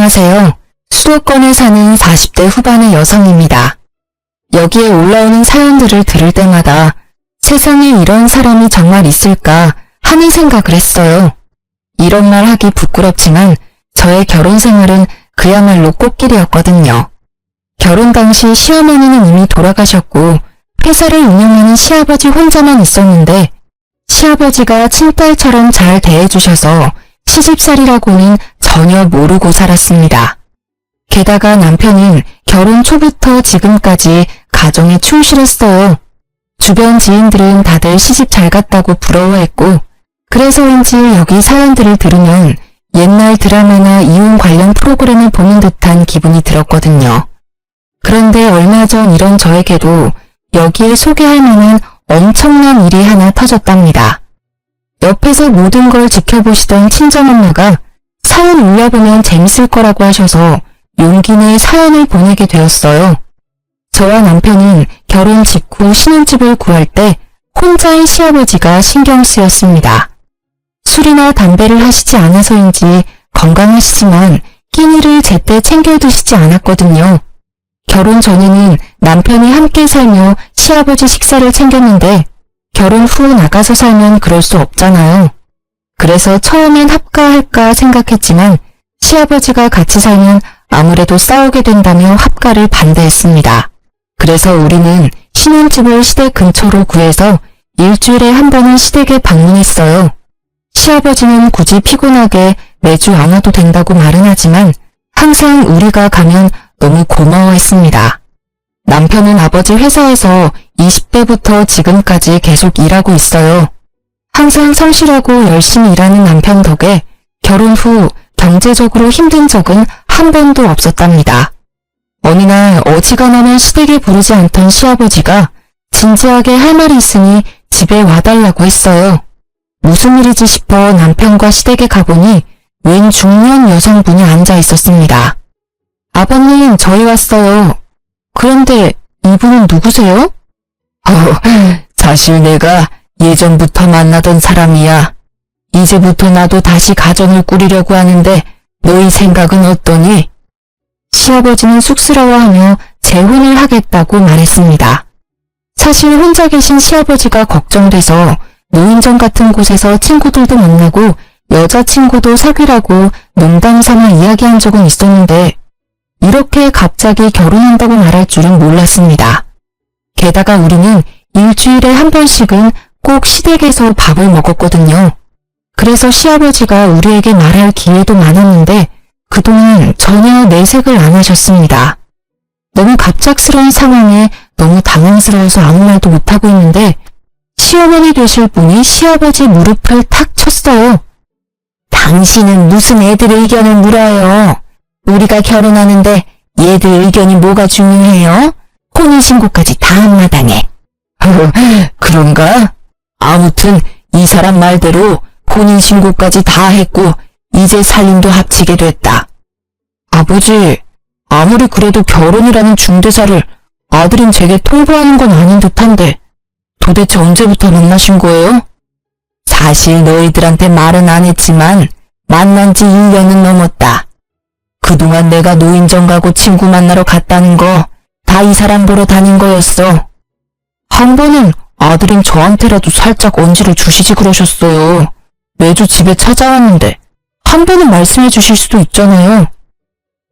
안녕하세요. 수도권에 사는 40대 후반의 여성입니다. 여기에 올라오는 사연들을 들을 때마다 세상에 이런 사람이 정말 있을까 하는 생각을 했어요. 이런 말 하기 부끄럽지만 저의 결혼 생활은 그야말로 꽃길이었거든요. 결혼 당시 시어머니는 이미 돌아가셨고 회사를 운영하는 시아버지 혼자만 있었는데 시아버지가 친딸처럼 잘 대해주셔서 시집살이라고는 전혀 모르고 살았습니다. 게다가 남편은 결혼 초부터 지금까지 가정에 충실했어요. 주변 지인들은 다들 시집 잘 갔다고 부러워했고 그래서인지 여기 사연들을 들으면 옛날 드라마나 이혼 관련 프로그램을 보는 듯한 기분이 들었거든요. 그런데 얼마 전 이런 저에게도 여기에 소개할 만한 엄청난 일이 하나 터졌답니다. 옆에서 모든 걸 지켜보시던 친정엄마가 사연 올려보면 재밌을 거라고 하셔서 용기 내 사연을 보내게 되었어요. 저와 남편은 결혼 직후 신혼집을 구할 때 혼자의 시아버지가 신경 쓰였습니다. 술이나 담배를 하시지 않아서인지 건강하시지만 끼니를 제때 챙겨 드시지 않았거든요. 결혼 전에는 남편이 함께 살며 시아버지 식사를 챙겼는데 결혼 후 나가서 살면 그럴 수 없잖아요. 그래서 처음엔 합가할까 생각했지만 시아버지가 같이 살면 아무래도 싸우게 된다며 합가를 반대했습니다. 그래서 우리는 신혼집을 시댁 근처로 구해서 일주일에 한 번은 시댁에 방문했어요. 시아버지는 굳이 피곤하게 매주 안 와도 된다고 말은 하지만 항상 우리가 가면 너무 고마워했습니다. 남편은 아버지 회사에서 20대부터 지금까지 계속 일하고 있어요. 항상 성실하고 열심히 일하는 남편 덕에 결혼 후 경제적으로 힘든 적은 한 번도 없었답니다. 어느 날 어지간하면 시댁에 부르지 않던 시아버지가 진지하게 할 말이 있으니 집에 와달라고 했어요. 무슨 일이지 싶어 남편과 시댁에 가보니 웬 중년 여성분이 앉아 있었습니다. 아버님, 저희 왔어요. 그런데 이분은 누구세요? 사실 내가 예전부터 만나던 사람이야. 이제부터 나도 다시 가정을 꾸리려고 하는데 너희 생각은 어떠니? 시아버지는 쑥스러워하며 재혼을 하겠다고 말했습니다. 사실 혼자 계신 시아버지가 걱정돼서 노인정 같은 곳에서 친구들도 만나고 여자친구도 사귀라고 농담삼아 이야기한 적은 있었는데 이렇게 갑자기 결혼한다고 말할 줄은 몰랐습니다. 게다가 우리는 일주일에 한 번씩은 꼭 시댁에서 밥을 먹었거든요. 그래서 시아버지가 우리에게 말할 기회도 많았는데 그동안 전혀 내색을 안 하셨습니다. 너무 갑작스러운 상황에 너무 당황스러워서 아무 말도 못하고 있는데 시어머니 되실 분이 시아버지 무릎을 탁 쳤어요. 당신은 무슨 애들 의견을 물어요? 우리가 결혼하는데 얘들 의견이 뭐가 중요해요? 혼인신고까지 다 한마당에. 그런가? 아무튼 이 사람 말대로 혼인신고까지 다 했고 이제 살림도 합치게 됐다. 아버지, 아무리 그래도 결혼이라는 중대사를 아들인 제게 통보하는 건 아닌 듯한데 도대체 언제부터 만나신 거예요? 사실 너희들한테 말은 안 했지만 만난 지 1년은 넘었다. 그동안 내가 노인정 가고 친구 만나러 갔다는 거 다 이 사람 보러 다닌 거였어. 한 번은 아들인 저한테라도 살짝 언지를 주시지 그러셨어요. 매주 집에 찾아왔는데 한 번은 말씀해 주실 수도 있잖아요.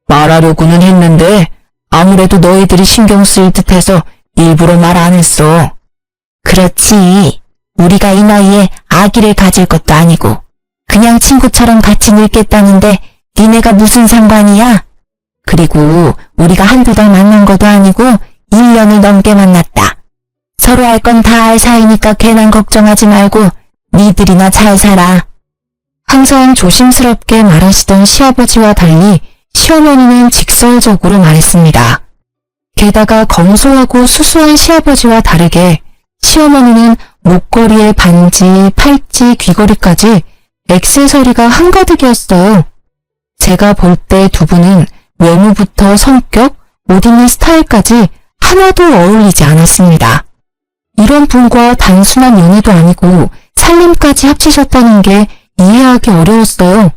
말하려고는 했는데 아무래도 너희들이 신경 쓰일 듯해서 일부러 말 안 했어. 그렇지. 우리가 이 나이에 아기를 가질 것도 아니고 그냥 친구처럼 같이 늙겠다는데 니네가 무슨 상관이야? 그리고 우리가 한두 달 만난 것도 아니고 1년을 넘게 만났다. 서로 할 건 다 알 사이니까 괜한 걱정하지 말고 니들이나 잘 살아. 항상 조심스럽게 말하시던 시아버지와 달리 시어머니는 직설적으로 말했습니다. 게다가 검소하고 수수한 시아버지와 다르게 시어머니는 목걸이에 반지, 팔찌, 귀걸이까지 액세서리가 한가득이었어요. 제가 볼 때 두 분은 외모부터 성격, 옷 입는 스타일까지 하나도 어울리지 않았습니다. 이런 분과 단순한 연애도 아니고 살림까지 합치셨다는 게 이해하기 어려웠어요.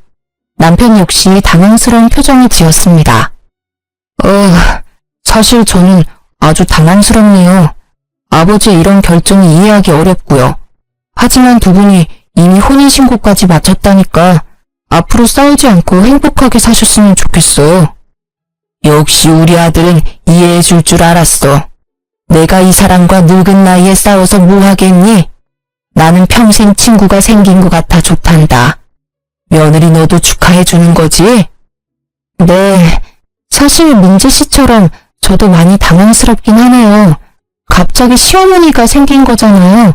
남편 역시 당황스러운 표정을 지었습니다. 사실 저는 아주 당황스럽네요. 아버지의 이런 결정이 이해하기 어렵고요. 하지만 두 분이 이미 혼인신고까지 마쳤다니까 앞으로 싸우지 않고 행복하게 사셨으면 좋겠어요. 역시 우리 아들은 이해해 줄 줄 알았어. 내가 이 사람과 늙은 나이에 싸워서 뭐 하겠니? 나는 평생 친구가 생긴 것 같아 좋단다. 며느리 너도 축하해 주는 거지? 네, 사실 민지 씨처럼 저도 많이 당황스럽긴 하네요. 갑자기 시어머니가 생긴 거잖아요.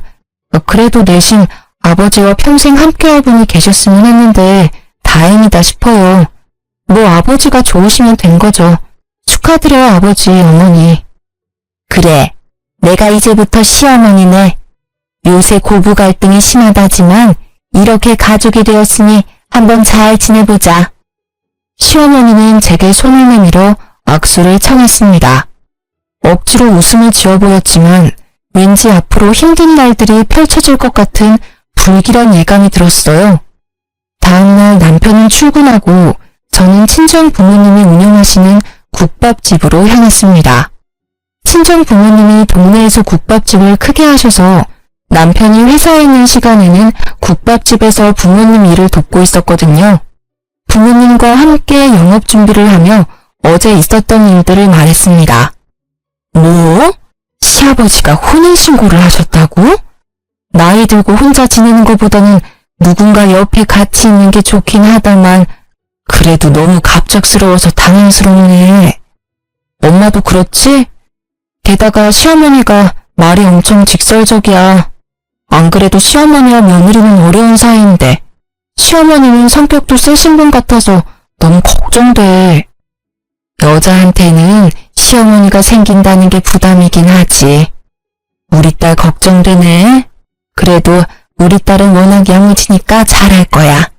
그래도 대신 아버지와 평생 함께할 분이 계셨으면 했는데 다행이다 싶어요. 뭐 아버지가 좋으시면 된 거죠. 축하드려요 아버지, 어머니. 그래, 내가 이제부터 시어머니네. 요새 고부 갈등이 심하다지만 이렇게 가족이 되었으니 한번 잘 지내보자. 시어머니는 제게 손을 내밀어 악수를 청했습니다. 억지로 웃음을 지어 보였지만 왠지 앞으로 힘든 날들이 펼쳐질 것 같은 불길한 예감이 들었어요. 다음날 남편은 출근하고 저는 친정 부모님이 운영하시는 국밥집으로 향했습니다. 친정 부모님이 동네에서 국밥집을 크게 하셔서 남편이 회사에 있는 시간에는 국밥집에서 부모님 일을 돕고 있었거든요. 부모님과 함께 영업 준비를 하며 어제 있었던 일들을 말했습니다. 뭐? 시아버지가 혼인신고를 하셨다고? 나이 들고 혼자 지내는 것보다는 누군가 옆에 같이 있는 게 좋긴 하다만 그래도 너무 갑작스러워서 당황스럽네. 엄마도 그렇지? 게다가 시어머니가 말이 엄청 직설적이야. 안 그래도 시어머니와 며느리는 어려운 사이인데 시어머니는 성격도 세신 분 같아서 너무 걱정돼. 여자한테는 시어머니가 생긴다는 게 부담이긴 하지. 우리 딸 걱정되네. 그래도 우리 딸은 워낙 야무지니까 잘할 거야.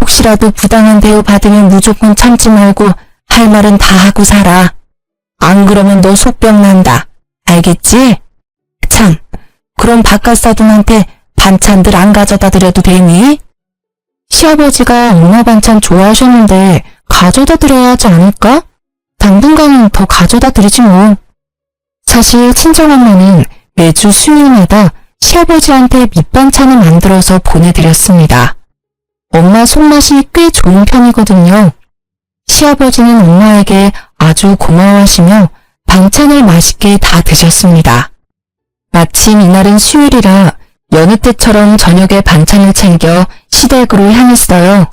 혹시라도 부당한 대우 받으면 무조건 참지 말고 할 말은 다 하고 살아. 안 그러면 너 속병 난다. 알겠지? 참, 그럼 바깥사돈한테 반찬들 안 가져다 드려도 되니? 시아버지가 엄마 반찬 좋아하셨는데 가져다 드려야 하지 않을까? 당분간은 더 가져다 드리지 뭐. 사실 친정엄마는 매주 수요일마다 시아버지한테 밑반찬을 만들어서 보내드렸습니다. 엄마 손맛이 꽤 좋은 편이거든요. 시아버지는 엄마에게 아주 고마워하시며 반찬을 맛있게 다 드셨습니다. 마침 이날은 수요일이라 여느 때처럼 저녁에 반찬을 챙겨 시댁으로 향했어요.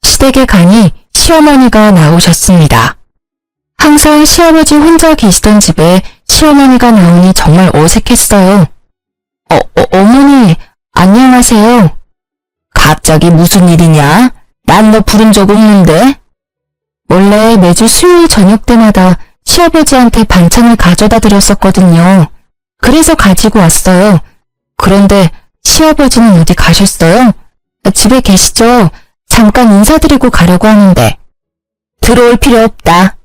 시댁에 가니 시어머니가 나오셨습니다. 항상 시아버지 혼자 계시던 집에 시어머니가 나오니 정말 어색했어요. 어머니, 안녕하세요. 갑자기 무슨 일이냐? 난 너 부른 적 없는데? 원래 매주 수요일 저녁 때마다 시아버지한테 반찬을 가져다 드렸었거든요. 그래서 가지고 왔어요. 그런데 시아버지는 어디 가셨어요? 집에 계시죠? 잠깐 인사드리고 가려고 하는데. 들어올 필요 없다.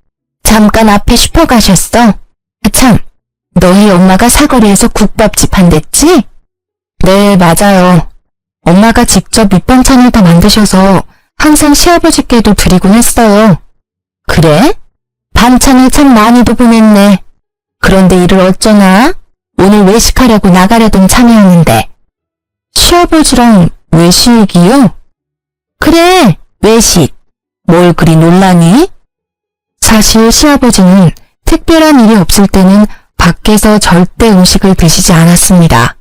잠깐 앞에 슈퍼 가셨어? 참, 너희 엄마가 사거리에서 국밥집 한댔지? 네, 맞아요. 엄마가 직접 밑반찬을 다 만드셔서 항상 시아버지께도 드리곤 했어요. 그래? 반찬을 참 많이도 보냈네. 그런데 일을 어쩌나? 오늘 외식하려고 나가려던 참이었는데. 시아버지랑 외식이요? 그래, 외식. 뭘 그리 놀라니? 사실 시아버지는 특별한 일이 없을 때는 밖에서 절대 음식을 드시지 않았습니다.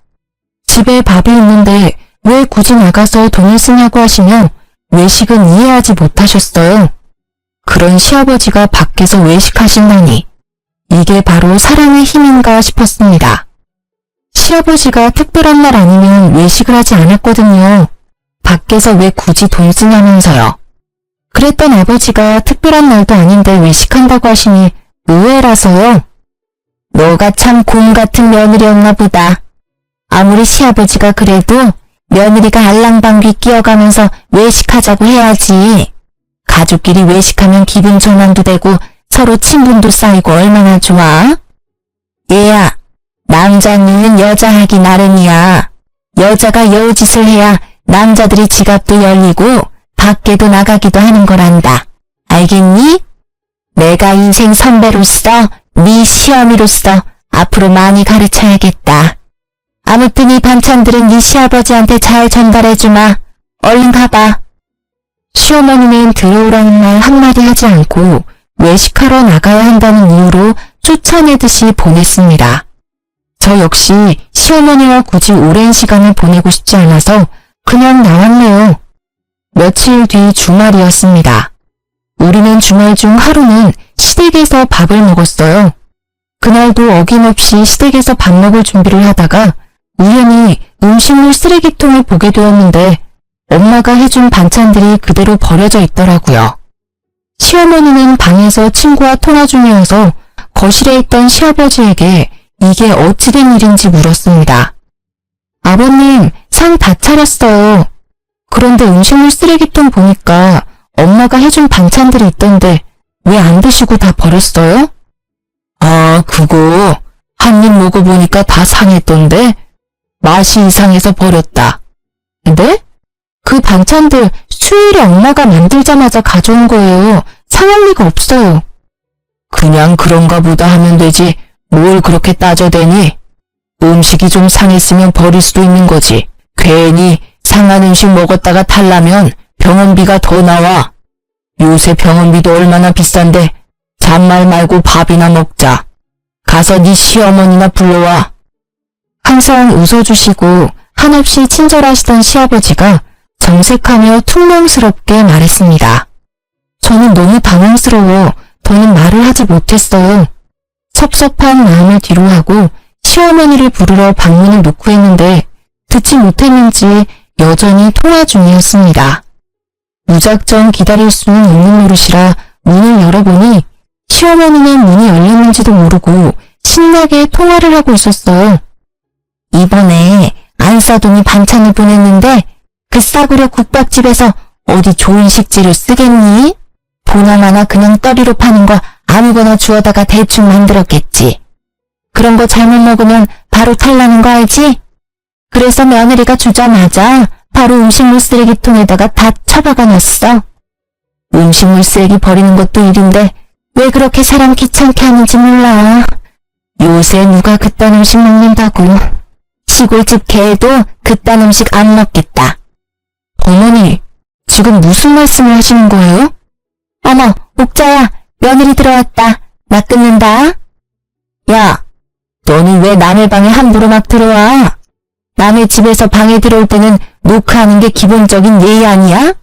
집에 밥이 있는데 왜 굳이 나가서 돈을 쓰냐고 하시며 외식은 이해하지 못하셨어요. 그런 시아버지가 밖에서 외식하신다니 이게 바로 사랑의 힘인가 싶었습니다. 시아버지가 특별한 날 아니면 외식을 하지 않았거든요. 밖에서 왜 굳이 돈 쓰냐면서요. 그랬던 아버지가 특별한 날도 아닌데 외식한다고 하시니 의외라서요. 너가 참 곰 같은 며느리였나 보다. 아무리 시아버지가 그래도 며느리가 알랑방귀 끼어가면서 외식하자고 해야지. 가족끼리 외식하면 기분 전환도 되고 서로 친분도 쌓이고 얼마나 좋아? 얘야, 남자는 여자 하기 나름이야. 여자가 여우짓을 해야 남자들이 지갑도 열리고 밖에도 나가기도 하는 거란다. 알겠니? 내가 인생 선배로서 네 시어미로서 앞으로 많이 가르쳐야겠다. 아무튼 이 반찬들은 네 시아버지한테 잘 전달해주마. 얼른 가봐. 시어머니는 들어오라는 말 한마디 하지 않고 외식하러 나가야 한다는 이유로 쫓아내듯이 보냈습니다. 저 역시 시어머니와 굳이 오랜 시간을 보내고 싶지 않아서 그냥 나왔네요. 며칠 뒤 주말이었습니다. 우리는 주말 중 하루는 시댁에서 밥을 먹었어요. 그날도 어김없이 시댁에서 밥 먹을 준비를 하다가 우연히 음식물 쓰레기통을 보게 되었는데 엄마가 해준 반찬들이 그대로 버려져 있더라고요. 시어머니는 방에서 친구와 통화 중이어서 거실에 있던 시아버지에게 이게 어찌 된 일인지 물었습니다. 아버님, 상 다 차렸어요. 그런데 음식물 쓰레기통 보니까 엄마가 해준 반찬들이 있던데 왜 안 드시고 다 버렸어요? 아, 그거 한 입 먹어보니까 다 상했던데 맛이 이상해서 버렸다. 근데? 그 반찬들 수요일에 엄마가 만들자마자 가져온 거예요. 상할 리가 없어요. 그냥 그런가 보다 하면 되지 뭘 그렇게 따져대니? 음식이 좀 상했으면 버릴 수도 있는 거지. 괜히 상한 음식 먹었다가 탈라면 병원비가 더 나와. 요새 병원비도 얼마나 비싼데 잔말 말고 밥이나 먹자. 가서 네 시어머니나 불러와. 항상 웃어주시고 한없이 친절하시던 시아버지가 정색하며 퉁명스럽게 말했습니다. 저는 너무 당황스러워 더는 말을 하지 못했어요. 섭섭한 마음을 뒤로하고 시어머니를 부르러 방문을 놓고 했는데 듣지 못했는지 여전히 통화 중이었습니다. 무작정 기다릴 수는 없는 노릇이라 문을 열어보니 시어머니는 문이 열렸는지도 모르고 신나게 통화를 하고 있었어요. 이번에 안 싸더니 반찬을 보냈는데 그 싸구려 국밥집에서 어디 좋은 식재료 쓰겠니? 보나마나 그냥 떠리로 파는 거 아무거나 주워다가 대충 만들었겠지. 그런 거 잘못 먹으면 바로 탈나는 거 알지? 그래서 며느리가 주자마자 바로 음식물 쓰레기통에다가 다 처박아 놨어. 음식물 쓰레기 버리는 것도 일인데 왜 그렇게 사람 귀찮게 하는지 몰라. 요새 누가 그딴 음식 먹는다고. 시골집 개도 그딴 음식 안 먹겠다. 어머니, 지금 무슨 말씀을 하시는 거예요? 어머, 옥자야, 며느리 들어왔다. 나 끊는다. 야, 너는 왜 남의 방에 함부로 막 들어와? 남의 집에서 방에 들어올 때는 노크하는 게 기본적인 예의 아니야?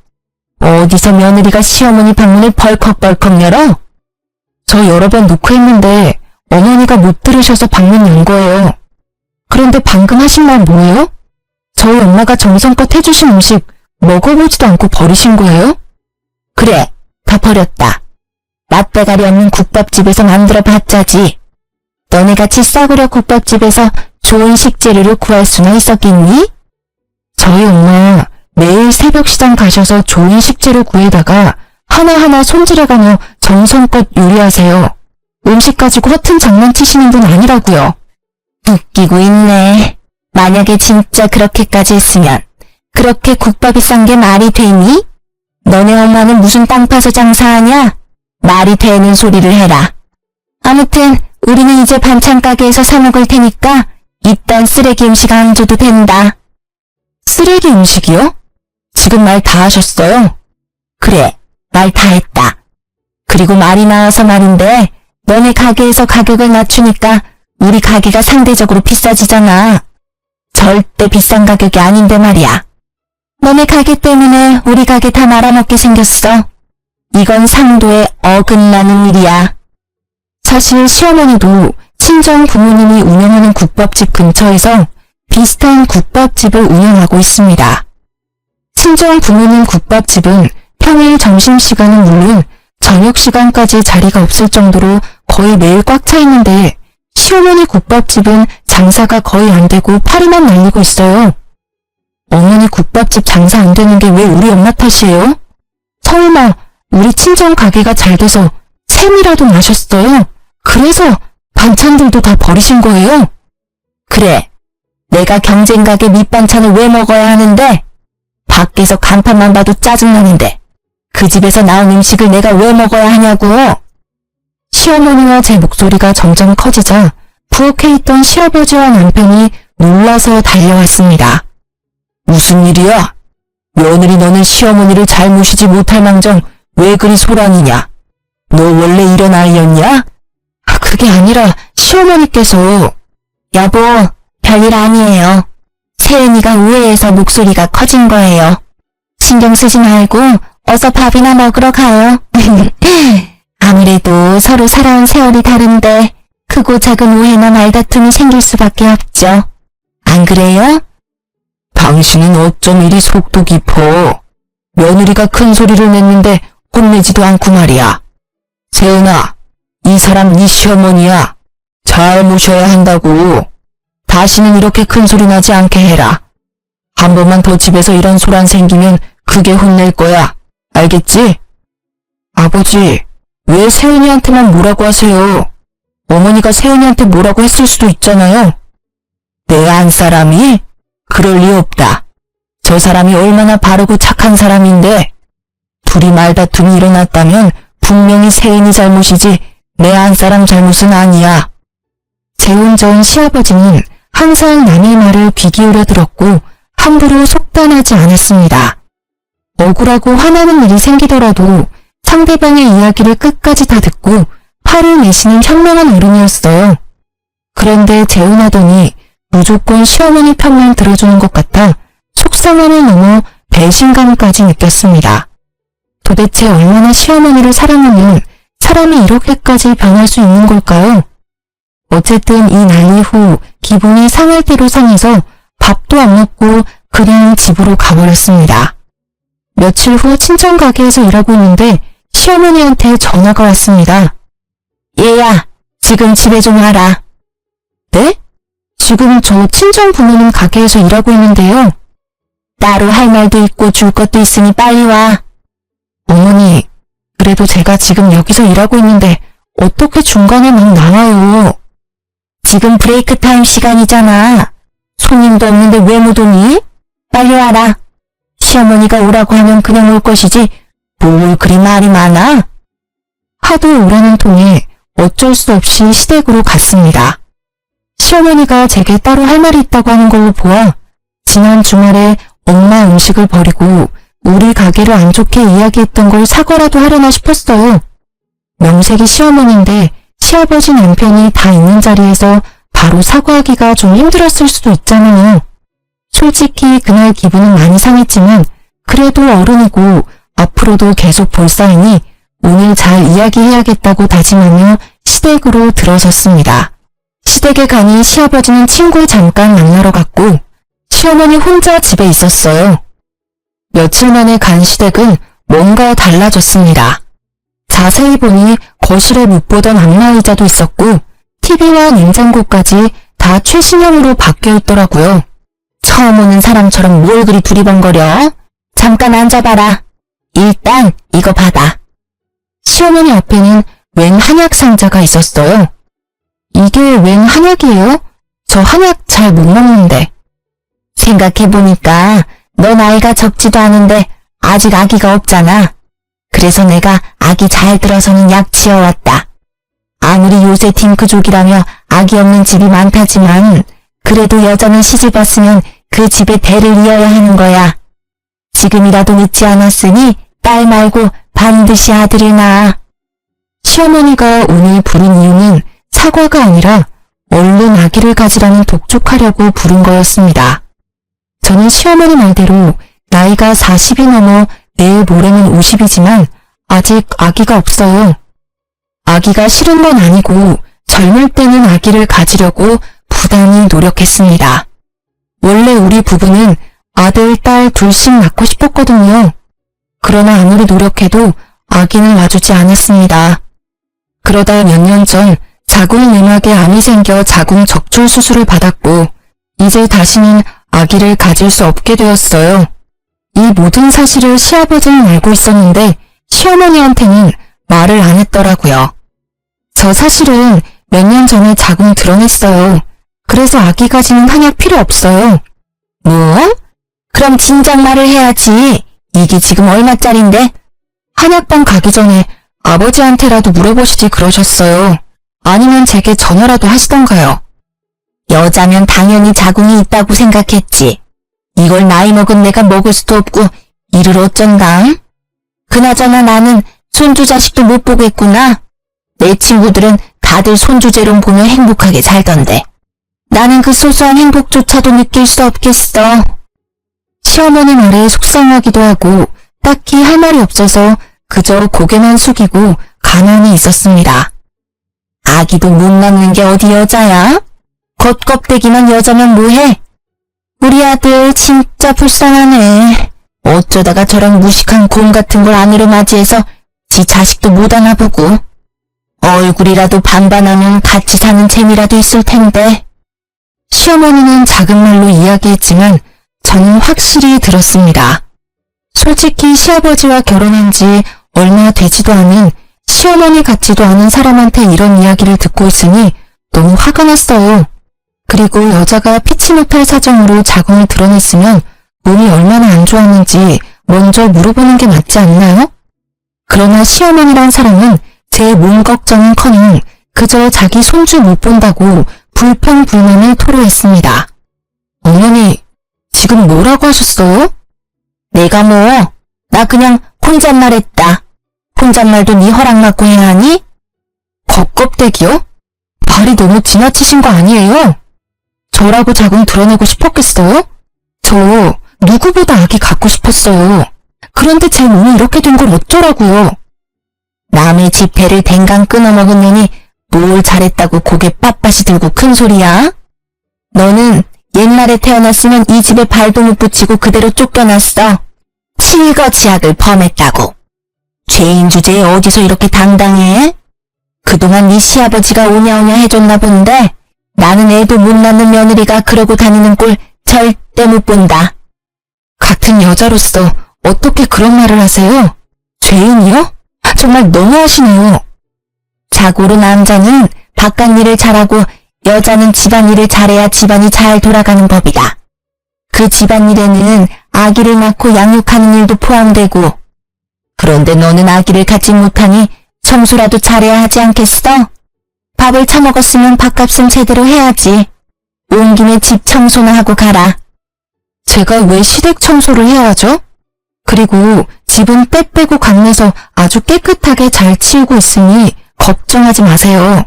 어디서 며느리가 시어머니 방문을 벌컥벌컥 열어? 저 여러 번 노크했는데 어머니가 못 들으셔서 방문 연 거예요. 그런데 방금 하신 말 뭐예요? 저희 엄마가 정성껏 해주신 음식 먹어보지도 않고 버리신 거예요? 그래, 다 버렸다. 맛대가리 없는 국밥집에서 만들어 봤자지. 너네같이 싸구려 국밥집에서 좋은 식재료를 구할 수나 있었겠니? 저희 엄마 매일 새벽 시장 가셔서 좋은 식재료 구해다가 하나하나 손질해가며 정성껏 요리하세요. 음식 가지고 허튼 장난치시는 분 아니라고요. 웃기고 있네. 만약에 진짜 그렇게까지 했으면 그렇게 국밥이 싼 게 말이 되니? 너네 엄마는 무슨 땅 파서 장사하냐? 말이 되는 소리를 해라. 아무튼 우리는 이제 반찬 가게에서 사 먹을 테니까 이딴 쓰레기 음식 안 줘도 된다. 쓰레기 음식이요? 지금 말 다 하셨어요? 그래, 말 다 했다. 그리고 말이 나와서 말인데 너네 가게에서 가격을 낮추니까 우리 가게가 상대적으로 비싸지잖아. 절대 비싼 가격이 아닌데 말이야. 너네 가게 때문에 우리 가게 다 말아먹게 생겼어. 이건 상도에 어긋나는 일이야. 사실 시어머니도 친정 부모님이 운영하는 국밥집 근처에서 비슷한 국밥집을 운영하고 있습니다. 친정 부모님 국밥집은 평일 점심시간은 물론 저녁시간까지 자리가 없을 정도로 거의 매일 꽉 차 있는데 시어머니 국밥집은 장사가 거의 안 되고 파리만 날리고 있어요. 어머니 국밥집 장사 안 되는 게 왜 우리 엄마 탓이에요? 설마 우리 친정 가게가 잘 돼서 샘이라도 나셨어요? 그래서 반찬들도 다 버리신 거예요? 그래, 내가 경쟁 가게 밑반찬을 왜 먹어야 하는데? 밖에서 간판만 봐도 짜증나는데 그 집에서 나온 음식을 내가 왜 먹어야 하냐고. 시어머니와 제 목소리가 점점 커지자 부엌에 있던 시아버지와 남편이 놀라서 달려왔습니다. 무슨 일이야? 며느리 너는 시어머니를 잘 모시지 못할 망정 왜 그리 소란이냐? 너 원래 이런 아이였냐? 그게 아니라 시어머니께서. 여보, 별일 아니에요. 세은이가 우회해서 목소리가 커진 거예요. 신경 쓰지 말고 어서 밥이나 먹으러 가요. 아무래도 서로 살아온 세월이 다른데 크고 작은 오해나 말다툼이 생길 수밖에 없죠. 안 그래요? 당신은 어쩜 이리 속도 깊어. 며느리가 큰 소리를 냈는데 혼내지도 않고 말이야. 세은아, 이 사람 네 시어머니야. 잘 모셔야 한다고. 다시는 이렇게 큰 소리 나지 않게 해라. 한 번만 더 집에서 이런 소란 생기면 크게 혼낼 거야. 알겠지? 아버지, 왜 세은이한테만 뭐라고 하세요? 어머니가 세은이한테 뭐라고 했을 수도 있잖아요. 내 안사람이? 그럴 리 없다. 저 사람이 얼마나 바르고 착한 사람인데 둘이 말다툼이 일어났다면 분명히 세은이 잘못이지 내 안사람 잘못은 아니야. 재혼 전 시아버지는 항상 남의 말을 귀 기울여 들었고 함부로 속단하지 않았습니다. 억울하고 화나는 일이 생기더라도 상대방의 이야기를 끝까지 다 듣고 팔을 내시는 현명한 어른이었어요. 그런데 재혼하더니 무조건 시어머니 편만 들어주는 것 같아 속상함을 넘어 배신감까지 느꼈습니다. 도대체 얼마나 시어머니를 사랑하면 사람이 이렇게까지 변할 수 있는 걸까요? 어쨌든 이 난리 후 기분이 상할 대로 상해서 밥도 안 먹고 그냥 집으로 가버렸습니다. 며칠 후 친정 가게에서 일하고 있는데 시어머니한테 전화가 왔습니다. 얘야, 지금 집에 좀 와라. 네? 지금 저 친정 부모님 가게에서 일하고 있는데요. 따로 할 말도 있고 줄 것도 있으니 빨리 와. 어머니, 그래도 제가 지금 여기서 일하고 있는데 어떻게 중간에 막 나와요. 지금 브레이크 타임 시간이잖아. 손님도 없는데 왜 못 오니? 빨리 와라. 시어머니가 오라고 하면 그냥 올 것이지 뭘 그리 말이 많아? 하도 오라는 통에 어쩔 수 없이 시댁으로 갔습니다. 시어머니가 제게 따로 할 말이 있다고 하는 걸로 보아 지난 주말에 엄마 음식을 버리고 우리 가게를 안 좋게 이야기했던 걸 사과라도 하려나 싶었어요. 명색이 시어머니인데 시아버지 남편이 다 있는 자리에서 바로 사과하기가 좀 힘들었을 수도 있잖아요. 솔직히 그날 기분은 많이 상했지만 그래도 어른이고 앞으로도 계속 볼 사이니 오늘 잘 이야기해야겠다고 다짐하며 시댁으로 들어섰습니다. 시댁에 가니 시아버지는 친구 잠깐 만나러 갔고 시어머니 혼자 집에 있었어요. 며칠 만에 간 시댁은 뭔가 달라졌습니다. 자세히 보니 거실에 못 보던 안마의자도 있었고 TV와 냉장고까지 다 최신형으로 바뀌어 있더라고요. 처음 오는 사람처럼 뭘 그리 두리번거려? 잠깐 앉아봐라. 일단 이거 받아. 시어머니 앞에는 웬 한약 상자가 있었어요. 이게 웬 한약이에요? 저 한약 잘 못 먹는데. 생각해보니까 너 나이가 적지도 않은데 아직 아기가 없잖아. 그래서 내가 아기 잘 들어서는 약 지어왔다. 아무리 요새 딩크족이라며 아기 없는 집이 많다지만 그래도 여자는 시집 왔으면 그 집의 대를 이어야 하는 거야. 지금이라도 늦지 않았으니 딸 말고 반드시 아들을 낳아. 시어머니가 오늘 부른 이유는 사과가 아니라 얼른 아기를 가지라는 독촉하려고 부른 거였습니다. 저는 시어머니 말대로 나이가 40이 넘어 내일 모레는 50이지만 아직 아기가 없어요. 아기가 싫은 건 아니고 젊을 때는 아기를 가지려고 부단히 노력했습니다. 원래 우리 부부는 아들, 딸 둘씩 낳고 싶었거든요. 그러나 아무리 노력해도 아기는 와주지 않았습니다. 그러다 몇 년 전 자궁 내막에 암이 생겨 자궁 적출 수술을 받았고 이제 다시는 아기를 가질 수 없게 되었어요. 이 모든 사실을 시아버지는 알고 있었는데 시어머니한테는 말을 안 했더라고요. 저 사실은 몇 년 전에 자궁 드러냈어요. 그래서 아기 가지는 한약 필요 없어요. 뭐? 그럼 진작 말을 해야지. 이게 지금 얼마짜린데? 한약방 가기 전에 아버지한테라도 물어보시지 그러셨어요. 아니면 제게 전화라도 하시던가요. 여자면 당연히 자궁이 있다고 생각했지. 이걸 나이 먹은 내가 먹을 수도 없고 이를 어쩐담? 그나저나 나는 손주 자식도 못 보겠구나. 내 친구들은 다들 손주제론 보며 행복하게 살던데. 나는 그 소소한 행복조차도 느낄 수 없겠어. 시어머니 말에 속상하기도 하고 딱히 할 말이 없어서 그저 고개만 숙이고 가만히 있었습니다. 아기도 못 낳는 게 어디 여자야? 겉껍데기만 여자면 뭐해? 우리 아들 진짜 불쌍하네. 어쩌다가 저런 무식한 곰 같은 걸 아내로 맞이해서 지 자식도 못 안아보고. 얼굴이라도 반반하면 같이 사는 재미라도 있을 텐데. 시어머니는 작은 말로 이야기했지만 저는 확실히 들었습니다. 솔직히 시아버지와 결혼한 지 얼마 되지도 않은 시어머니 같지도 않은 사람한테 이런 이야기를 듣고 있으니 너무 화가 났어요. 그리고 여자가 피치 못할 사정으로 자궁을 드러냈으면 몸이 얼마나 안 좋았는지 먼저 물어보는 게 맞지 않나요? 그러나 시어머니란 사람은 제 몸 걱정은커녕 그저 자기 손주 못 본다고 불평불만을 토로했습니다. 어머니, 지금 뭐라고 하셨어요? 내가 뭐, 나 그냥 혼잣말 했다. 혼잣말도 네 허락 받고 해야 하니? 겉껍데기요? 말이 너무 지나치신 거 아니에요? 저라고 자궁 드러내고 싶었겠어요? 저 누구보다 아기 갖고 싶었어요. 그런데 제 몸이 이렇게 된 걸 어쩌라고요? 남의 집 배를 댕강 끊어먹은 년이 뭘 잘했다고 고개 빳빳이 들고 큰 소리야? 너는 옛날에 태어났으면 이 집에 발도 못 붙이고 그대로 쫓겨났어. 칠거지약을 범했다고. 죄인 주제에 어디서 이렇게 당당해? 그동안 네 시아버지가 오냐오냐 해줬나 본데 나는 애도 못 낳는 며느리가 그러고 다니는 꼴 절대 못 본다. 같은 여자로서 어떻게 그런 말을 하세요? 죄인이요? 정말 너무하시네요. 자고로 남자는 바깥 일을 잘하고 여자는 집안일을 잘해야 집안이 잘 돌아가는 법이다. 그 집안일에는 아기를 낳고 양육하는 일도 포함되고. 그런데 너는 아기를 갖지 못하니 청소라도 잘해야 하지 않겠어? 밥을 처먹었으면 밥값은 제대로 해야지. 온 김에 집 청소나 하고 가라. 제가 왜 시댁 청소를 해야 하죠? 그리고 집은 때 빼고 간내서 아주 깨끗하게 잘 치우고 있으니 걱정하지 마세요.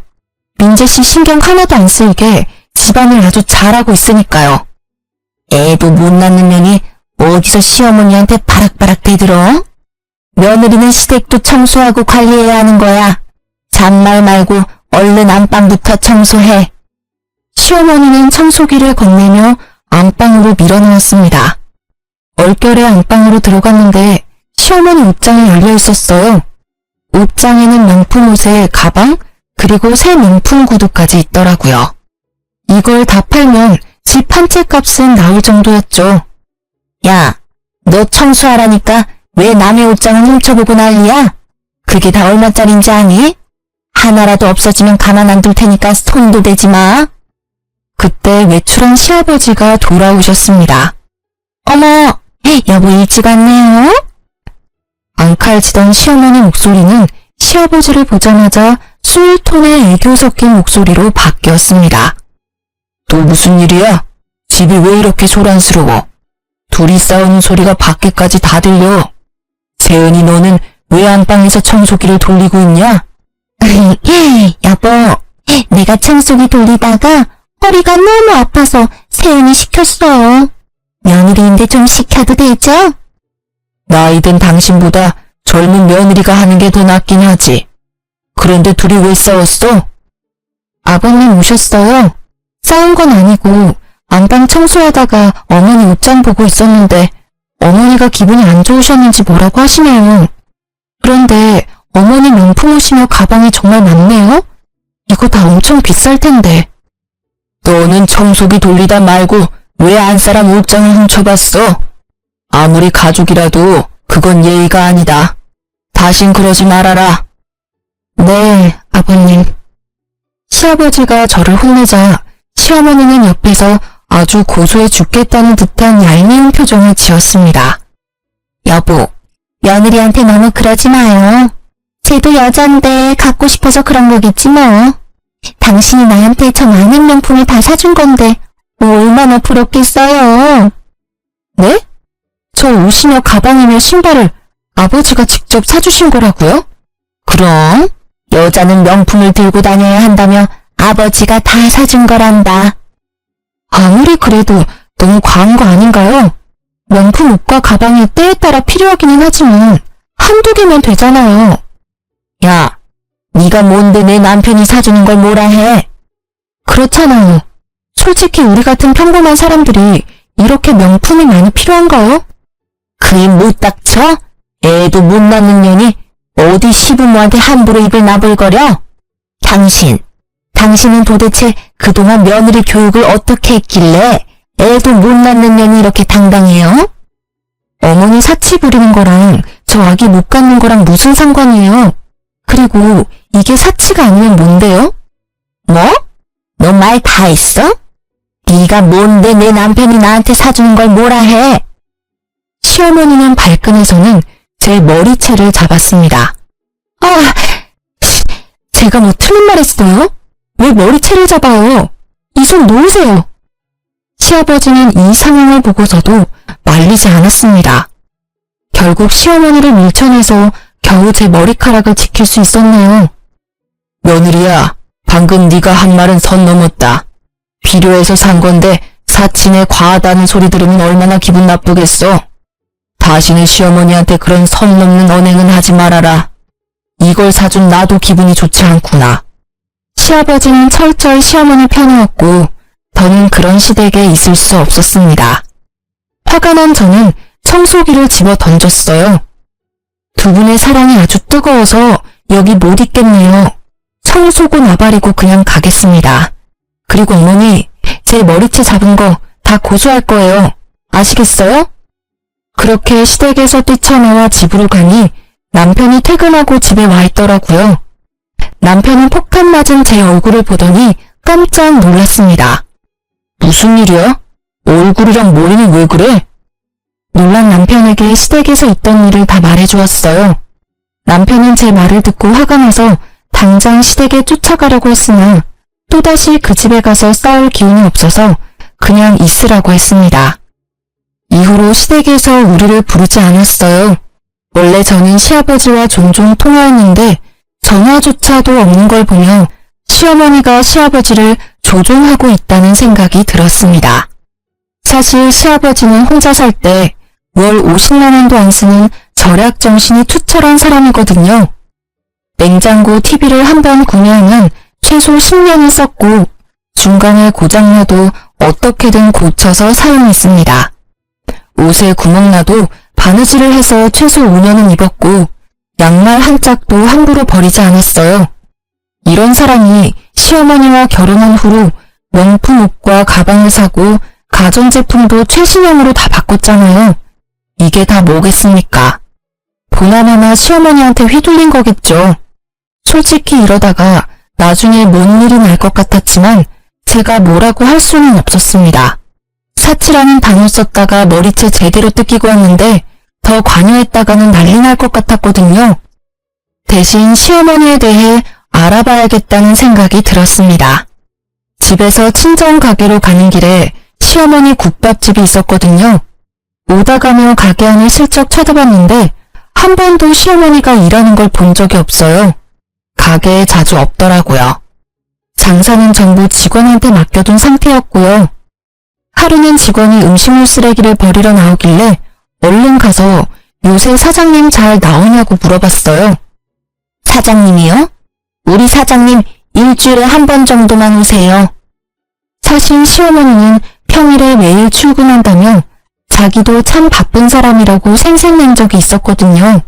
민재씨 신경 하나도 안 쓰이게 집안을 아주 잘하고 있으니까요. 애도 못 낳는 년이 어디서 시어머니한테 바락바락 대들어? 며느리는 시댁도 청소하고 관리해야 하는 거야. 잔말 말고 얼른 안방부터 청소해. 시어머니는 청소기를 건네며 안방으로 밀어넣었습니다. 얼결에 안방으로 들어갔는데 시어머니 옷장이 열려 있었어요. 옷장에는 명품 옷에 가방 그리고 새 명품 구두까지 있더라고요. 이걸 다 팔면 집 한 채 값은 나올 정도였죠. 야, 너 청소하라니까 왜 남의 옷장을 훔쳐보고 난리야? 그게 다 얼마짜린지 아니? 하나라도 없어지면 가만 안 둘 테니까 손도 대지 마. 그때 외출한 시아버지가 돌아오셨습니다. 어머, 여보 일찍 왔네요? 앙칼지던 시어머니 목소리는 시아버지를 보자마자 술톤의 애교 섞인 목소리로 바뀌었습니다. 또 무슨 일이야? 집이 왜 이렇게 소란스러워? 둘이 싸우는 소리가 밖에까지 다 들려. 재은이 너는 왜 안방에서 청소기를 돌리고 있냐? 여보, 내가 청소기 돌리다가 허리가 너무 아파서 세은이 시켰어요. 며느리인데 좀 시켜도 되죠? 나이든 당신보다 젊은 며느리가 하는 게 더 낫긴 하지. 그런데 둘이 왜 싸웠어? 아버님 오셨어요. 싸운 건 아니고 안방 청소하다가 어머니 옷장 보고 있었는데 어머니가 기분이 안 좋으셨는지 뭐라고 하시네요. 그런데 어머니 명품 옷이며 가방이 정말 많네요? 이거 다 엄청 비쌀 텐데. 너는 청소기 돌리다 말고 왜 안 사람 옷장을 훔쳐봤어? 아무리 가족이라도 그건 예의가 아니다. 다신 그러지 말아라. 네, 아버님. 시아버지가 저를 혼내자 시어머니는 옆에서 아주 고소해 죽겠다는 듯한 얄미운 표정을 지었습니다. 여보, 며느리한테 너무 그러지 마요. 쟤도 여잔데 갖고 싶어서 그런 거겠지 뭐. 당신이 나한테 저 많은 명품을 다 사준 건데 얼마나 부럽겠어요. 네? 저 옷이며 가방이며 신발을 아버지가 직접 사주신 거라고요? 그럼 여자는 명품을 들고 다녀야 한다며 아버지가 다 사준 거란다. 아무리 그래도 너무 과한 거 아닌가요? 명품 옷과 가방이 때에 따라 필요하기는 하지만 한두 개면 되잖아요. 야, 네가 뭔데 내 남편이 사주는 걸 뭐라 해? 그렇잖아요. 솔직히 우리 같은 평범한 사람들이 이렇게 명품이 많이 필요한가요? 그 입 못 닥쳐? 애도 못 낳는 년이 어디 시부모한테 함부로 입을 나불거려? 당신은 도대체 그동안 며느리 교육을 어떻게 했길래 애도 못 낳는 년이 이렇게 당당해요? 어머니 사치 부리는 거랑 저 아기 못 갖는 거랑 무슨 상관이에요? 그리고 이게 사치가 아니면 뭔데요? 뭐? 너 말 다 했어? 네가 뭔데 내 남편이 나한테 사주는 걸 뭐라 해? 시어머니는 발끈해서는 제 머리채를 잡았습니다. 제가 뭐 틀린 말 했어요? 왜 머리채를 잡아요? 이 손 놓으세요. 시아버지는 이 상황을 보고서도 말리지 않았습니다. 결국 시어머니를 밀쳐내서 겨우 제 머리카락을 지킬 수 있었네요. 며느리야, 방금 네가 한 말은 선 넘었다. 필요해서 산 건데 사치네 과하다는 소리 들으면 얼마나 기분 나쁘겠어. 다시는 시어머니한테 그런 선 넘는 언행은 하지 말아라. 이걸 사준 나도 기분이 좋지 않구나. 시아버지는 철저히 시어머니 편이었고 더는 그런 시댁에 있을 수 없었습니다. 화가 난 저는 청소기를 집어 던졌어요. 두 분의 사랑이 아주 뜨거워서 여기 못 있겠네요. 청소고 나발이고 그냥 가겠습니다. 그리고 어머니, 제 머리채 잡은 거 다 고소할 거예요. 아시겠어요? 그렇게 시댁에서 뛰쳐나와 집으로 가니 남편이 퇴근하고 집에 와 있더라고요. 남편은 폭탄 맞은 제 얼굴을 보더니 깜짝 놀랐습니다. 무슨 일이야? 얼굴이랑 머리는 왜 그래? 놀란 남편에게 시댁에서 있던 일을 다 말해주었어요. 남편은 제 말을 듣고 화가 나서 당장 시댁에 쫓아가려고 했으나 또다시 그 집에 가서 싸울 기운이 없어서 그냥 있으라고 했습니다. 이후로 시댁에서 우리를 부르지 않았어요. 원래 저는 시아버지와 종종 통화했는데 전화조차도 없는 걸 보며 시어머니가 시아버지를 조종하고 있다는 생각이 들었습니다. 사실 시아버지는 혼자 살 때 월 50만 원도 안 쓰는 절약 정신이 투철한 사람이거든요. 냉장고 TV를 한 번 구매하면 최소 10년은 썼고 중간에 고장나도 어떻게든 고쳐서 사용했습니다. 옷에 구멍나도 바느질을 해서 최소 5년은 입었고 양말 한 짝도 함부로 버리지 않았어요. 이런 사람이 시어머니와 결혼한 후로 명품 옷과 가방을 사고 가전제품도 최신형으로 다 바꿨잖아요. 이게 다 뭐겠습니까? 보나마나 시어머니한테 휘둘린 거겠죠. 솔직히 이러다가 나중에 뭔 일이 날 것 같았지만 제가 뭐라고 할 수는 없었습니다. 사치라는 단어 썼다가 머리채 제대로 뜯기고 왔는데 더 관여했다가는 난리 날 것 같았거든요. 대신 시어머니에 대해 알아봐야겠다는 생각이 들었습니다. 집에서 친정 가게로 가는 길에 시어머니 국밥집이 있었거든요. 오다 가며 가게 안을 슬쩍 쳐다봤는데 한 번도 시어머니가 일하는 걸 본 적이 없어요. 가게에 자주 없더라고요. 장사는 전부 직원한테 맡겨둔 상태였고요. 하루는 직원이 음식물 쓰레기를 버리러 나오길래 얼른 가서 요새 사장님 잘 나오냐고 물어봤어요. 사장님이요? 우리 사장님 일주일에 한 번 정도만 오세요. 사실 시어머니는 평일에 매일 출근한다며 자기도 참 바쁜 사람이라고 생색낸 적이 있었거든요.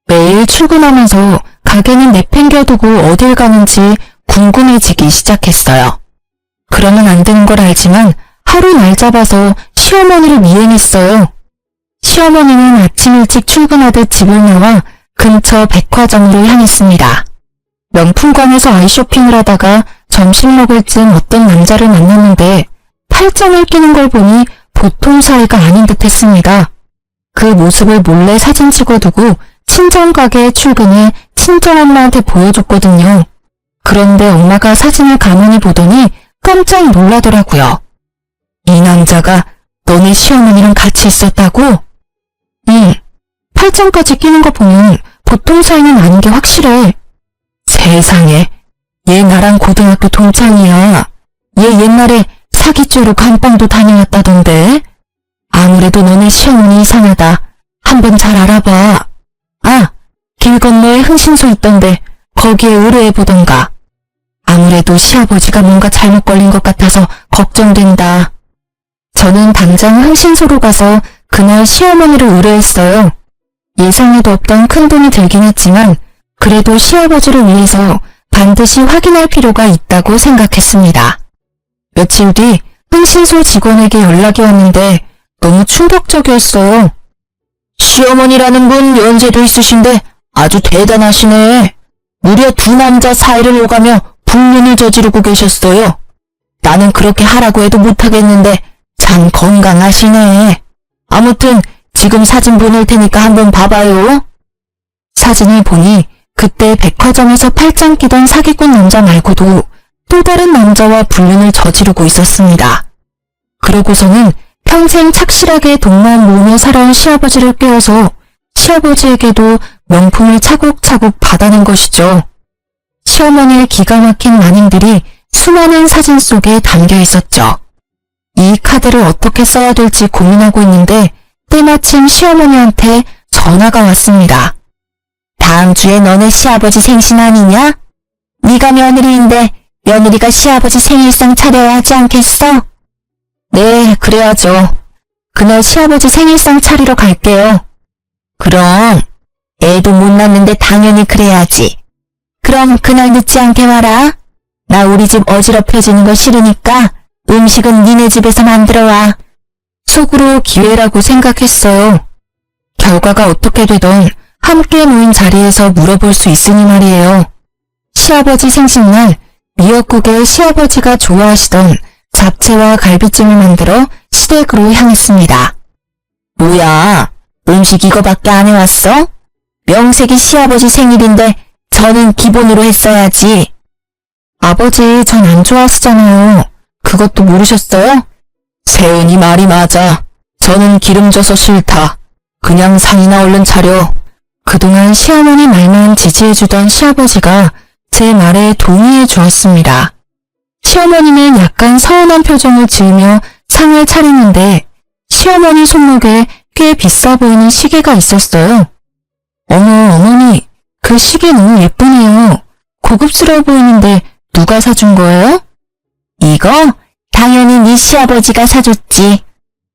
매일 출근하면서 가게는 내팽겨두고 어딜 가는지 궁금해지기 시작했어요. 그러면 안 되는 걸 알지만 하루 날 잡아서 시어머니를 미행했어요. 시어머니는 아침 일찍 출근하듯 집을 나와 근처 백화점으로 향했습니다. 명품관에서 아이쇼핑을 하다가 점심 먹을 쯤 어떤 남자를 만났는데 팔짱을 끼는 걸 보니 보통 사이가 아닌 듯 했습니다. 그 모습을 몰래 사진 찍어두고 친정가게에 출근해 친정엄마한테 보여줬거든요. 그런데 엄마가 사진을 가만히 보더니 깜짝 놀라더라고요. 이 남자가 너네 시어머니랑 같이 있었다고? 응. 팔짱까지 끼는 거 보면 보통 사이는 아닌 게 확실해. 세상에, 얘 나랑 고등학교 동창이야. 얘 옛날에 사기죄로 감방도 다녀왔다던데. 아무래도 너네 시어머니 이상하다. 한번 잘 알아봐. 아, 길 건너에 흥신소 있던데 거기에 의뢰해보던가. 아무래도 시아버지가 뭔가 잘못 걸린 것 같아서 걱정된다. 저는 당장 흥신소로 가서 그날 시어머니를 의뢰했어요. 예상에도 없던 큰돈이 들긴 했지만 그래도 시아버지를 위해서 반드시 확인할 필요가 있다고 생각했습니다. 며칠 뒤 흥신소 직원에게 연락이 왔는데 너무 충격적이었어요. 시어머니라는 분 연세도 있으신데 아주 대단하시네. 무려 두 남자 사이를 오가며 불륜을 저지르고 계셨어요. 나는 그렇게 하라고 해도 못하겠는데 참 건강하시네. 아무튼 지금 사진 보낼 테니까 한번 봐봐요. 사진을 보니 그때 백화점에서 팔짱 끼던 사기꾼 남자 말고도 또 다른 남자와 불륜을 저지르고 있었습니다. 그러고서는 평생 착실하게 돈만 모으며 살아온 시아버지를 깨워서 시아버지에게도 명품을 차곡차곡 받아낸 것이죠. 시어머니의 기가 막힌 만행들이 수많은 사진 속에 담겨 있었죠. 이 카드를 어떻게 써야 될지 고민하고 있는데 때마침 시어머니한테 전화가 왔습니다. 다음 주에 너네 시아버지 생신 아니냐? 네가 며느리인데 며느리가 시아버지 생일상 차려야 하지 않겠어? 네, 그래야죠. 그날 시아버지 생일상 차리러 갈게요. 그럼 애도 못 낳는데 당연히 그래야지. 그럼 그날 늦지 않게 와라. 나 우리 집 어지럽혀지는 거 싫으니까 음식은 니네 집에서 만들어와. 속으로 기회라고 생각했어요. 결과가 어떻게 되던 함께 모인 자리에서 물어볼 수 있으니 말이에요. 시아버지 생신날 미역국에 시아버지가 좋아하시던 잡채와 갈비찜을 만들어 시댁으로 향했습니다. 뭐야, 음식 이거밖에 안 해왔어? 명색이 시아버지 생일인데 저는 기본으로 했어야지. 아버지 전 안 좋아하시잖아요. 그것도 모르셨어요? 세은이 말이 맞아. 저는 기름져서 싫다. 그냥 상이나 얼른 차려. 그동안 시어머니 말만 지지해주던 시아버지가 제 말에 동의해 주었습니다. 시어머니는 약간 서운한 표정을 지으며 상을 차리는데 시어머니 손목에 꽤 비싸 보이는 시계가 있었어요. 어머, 어머니, 그 시계 너무 예쁘네요. 고급스러워 보이는데 누가 사준 거예요? 이거 당연히 네 시아버지가 사줬지.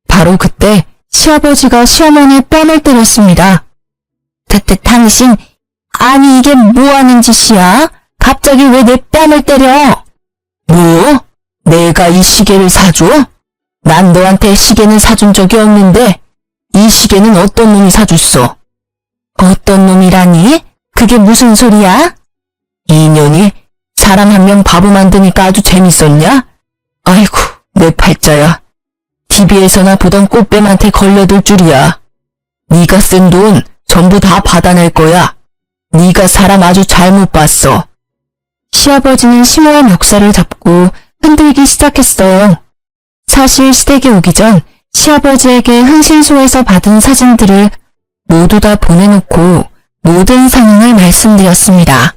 바로 그때 시아버지가 시어머니의 뺨을 때렸습니다. 당신, 아니 이게 뭐하는 짓이야? 갑자기 왜 내 뺨을 때려? 뭐? 내가 이 시계를 사줘? 난 너한테 시계는 사준 적이 없는데 이 시계는 어떤 놈이 사줬어? 어떤 놈이라니? 그게 무슨 소리야? 이년이 사람 한 명 바보 만드니까 아주 재밌었냐? 아이고, 내 팔자야. TV에서나 보던 꽃뱀한테 걸려들 줄이야. 네가 쓴 돈 전부 다 받아낼 거야. 네가 사람 아주 잘못 봤어. 시아버지는 심호의 멱살을 잡고 흔들기 시작했어요. 사실 시댁에 오기 전 시아버지에게 흥신소에서 받은 사진들을 모두 다 보내놓고 모든 상황을 말씀드렸습니다.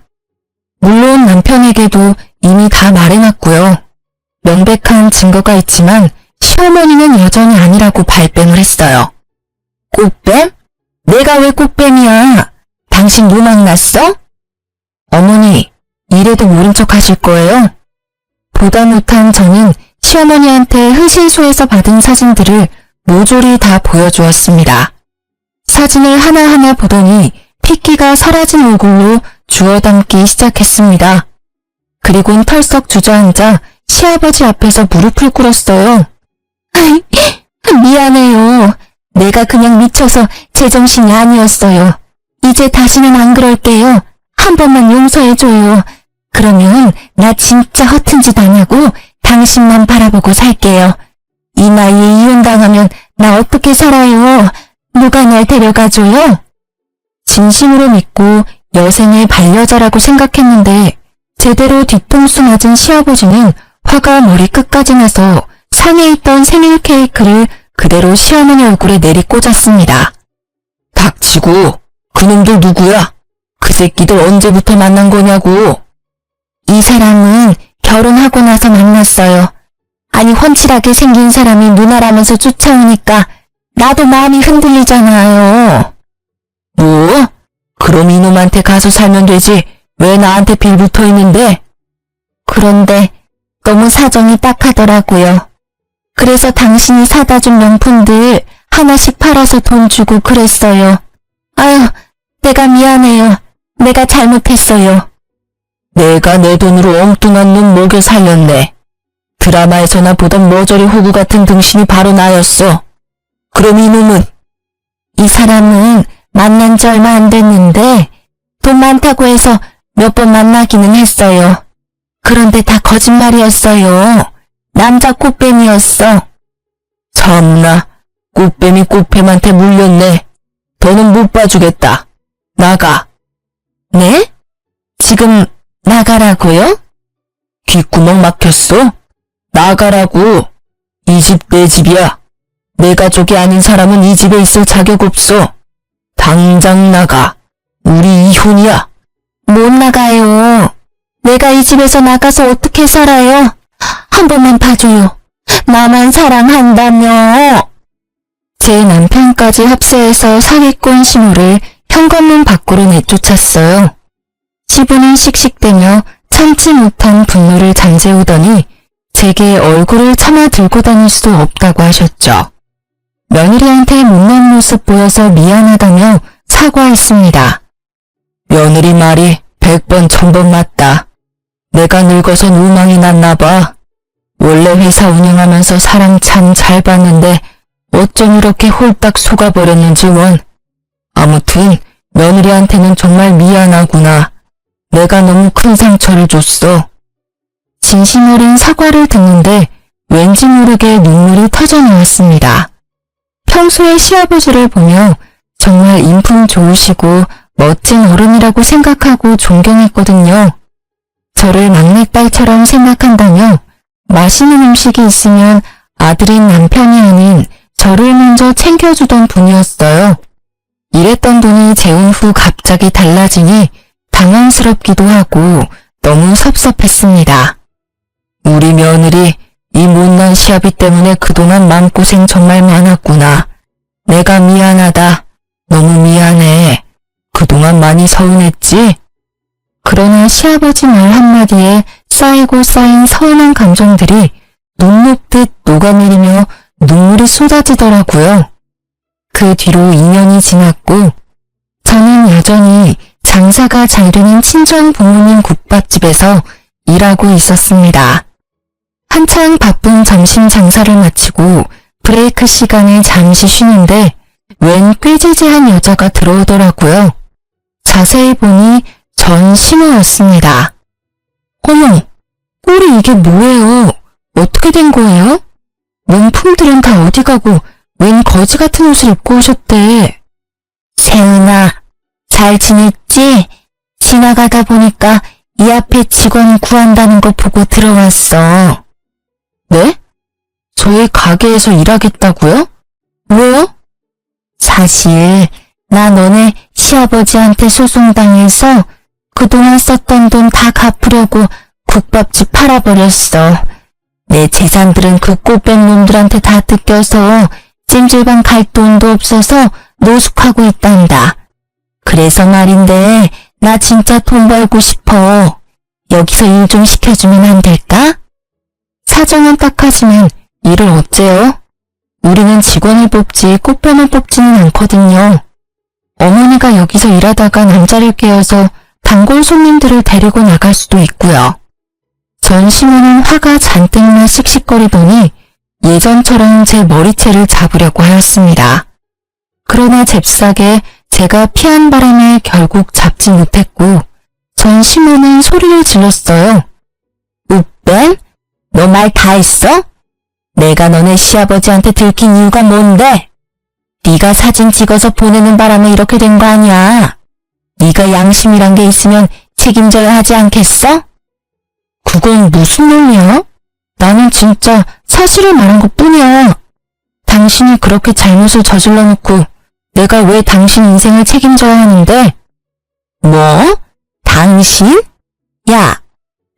물론 남편에게도 이미 다 말해놨고요. 명백한 증거가 있지만 시어머니는 여전히 아니라고 발뺌을 했어요. 꽃뱀? 내가 왜 꽃뱀이야? 당신 노망 났어? 어머니, 이래도 모른 척 하실 거예요? 보다 못한 저는 시어머니한테 흥신소에서 받은 사진들을 모조리 다 보여주었습니다. 사진을 하나하나 보더니 핏기가 사라진 얼굴로 주워 담기 시작했습니다. 그리곤 털썩 주저앉아 시아버지 앞에서 무릎을 꿇었어요. 미안해요. 내가 그냥 미쳐서 제정신이 아니었어요. 이제 다시는 안 그럴게요. 한 번만 용서해줘요. 그러면 나 진짜 허튼 짓 안 하고 당신만 바라보고 살게요. 이 나이에 이혼당하면 나 어떻게 살아요? 누가 날 데려가줘요? 진심으로 믿고 여생의 반려자라고 생각했는데 제대로 뒤통수 맞은 시아버지는 화가 머리 끝까지 나서 상에 있던 생일 케이크를 그대로 시어머니 얼굴에 내리꽂았습니다. 닥치고 그놈들 누구야? 그 새끼들 언제부터 만난 거냐고. 이 사람은 결혼하고 나서 만났어요. 아니 훤칠하게 생긴 사람이 누나라면서 쫓아오니까 나도 마음이 흔들리잖아요. 뭐? 그럼 이놈한테 가서 살면 되지. 왜 나한테 빌붙어 있는데? 그런데 너무 사정이 딱하더라고요. 그래서 당신이 사다 준 명품들 하나씩 팔아서 돈 주고 그랬어요. 아유, 내가 미안해요. 내가 잘못했어요. 내가 내 돈으로 엉뚱한 놈 먹여 살렸네. 드라마에서나 보던 머저리 호구 같은 등신이 바로 나였어. 그럼 이놈은? 이 사람은 만난 지 얼마 안 됐는데 돈 많다고 해서 몇 번 만나기는 했어요. 그런데 다 거짓말이었어요. 남자 꽃뱀이었어. 참나, 꽃뱀이 꽃뱀한테 물렸네. 더는 못 봐주겠다. 나가. 네? 지금 나가라고요? 귓구멍 막혔어? 나가라고. 이 집 내 집이야. 내 가족이 아닌 사람은 이 집에 있을 자격 없어. 당장 나가. 우리 이혼이야. 못 나가요. 내가 이 집에서 나가서 어떻게 살아요? 한 번만 봐줘요. 나만 사랑한다며. 제 남편까지 합세해서 사기꾼 신호를 현관문 밖으로 내쫓았어요. 시부는 씩씩대며 참지 못한 분노를 잠재우더니 제게 얼굴을 차마 들고 다닐 수 없다고 하셨죠. 며느리한테 못난 모습 보여서 미안하다며 사과했습니다. 며느리 말이 100번 1000번 맞다. 내가 늙어서 누망이 났나 봐. 원래 회사 운영하면서 사람 참 잘 봤는데 어쩜 이렇게 홀딱 속아버렸는지 원. 아무튼 며느리한테는 정말 미안하구나. 내가 너무 큰 상처를 줬어. 진심 어린 사과를 듣는데 왠지 모르게 눈물이 터져나왔습니다. 평소에 시아버지를 보며 정말 인품 좋으시고 멋진 어른이라고 생각하고 존경했거든요. 저를 막내딸처럼 생각한다며 맛있는 음식이 있으면 아들인 남편이 아닌 저를 먼저 챙겨주던 분이었어요. 일했던 돈이 재혼 후 갑자기 달라지니 당황스럽기도 하고 너무 섭섭했습니다. 우리 며느리 이 못난 시아비 때문에 그동안 마음고생 정말 많았구나. 내가 미안하다. 너무 미안해. 그동안 많이 서운했지? 그러나 시아버지 말 한마디에 쌓이고 쌓인 서운한 감정들이 눈 녹듯 녹아내리며 눈물이 쏟아지더라고요. 그 뒤로 2년이 지났고 저는 여전히 장사가 잘 되는 친정 부모님 국밥집에서 일하고 있었습니다. 한창 바쁜 점심 장사를 마치고 브레이크 시간에 잠시 쉬는데 웬 꾀지지한 여자가 들어오더라고요. 자세히 보니 전 신우였습니다. 어머, 꼴이 이게 뭐예요? 어떻게 된 거예요? 명품들은 다 어디 가고 웬 거지 같은 옷을 입고 오셨대. 세은아, 잘 지냈지? 지나가다 보니까 이 앞에 직원 구한다는 거 보고 들어왔어. 네? 저희 가게에서 일하겠다고요? 왜요? 사실 나 너네 시아버지한테 소송당해서 그동안 썼던 돈 다 갚으려고 국밥집 팔아버렸어. 내 재산들은 그 꽃뱀 놈들한테 다 뜯겨서 찜질방 갈 돈도 없어서 노숙하고 있단다. 그래서 말인데 나 진짜 돈 벌고 싶어. 여기서 일 좀 시켜주면 안 될까? 사정은 딱하지만 일을 어째요? 우리는 직원을 뽑지 꽃뱀을 뽑지는 않거든요. 어머니가 여기서 일하다가 남자를 깨어서 단골 손님들을 데리고 나갈 수도 있고요. 전 시모는 화가 잔뜩 나 씩씩거리더니 예전처럼 제 머리채를 잡으려고 하였습니다. 그러나 잽싸게 제가 피한 바람에 결국 잡지 못했고 전 시모는 소리를 질렀어요. 우뱀? 너 말 다 했어? 내가 너네 시아버지한테 들킨 이유가 뭔데? 네가 사진 찍어서 보내는 바람에 이렇게 된 거 아니야. 네가 양심이란 게 있으면 책임져야 하지 않겠어? 그건 무슨 논리야? 나는 진짜 사실을 말한 것뿐이야. 당신이 그렇게 잘못을 저질러 놓고 내가 왜 당신 인생을 책임져야 하는데? 뭐? 당신? 야,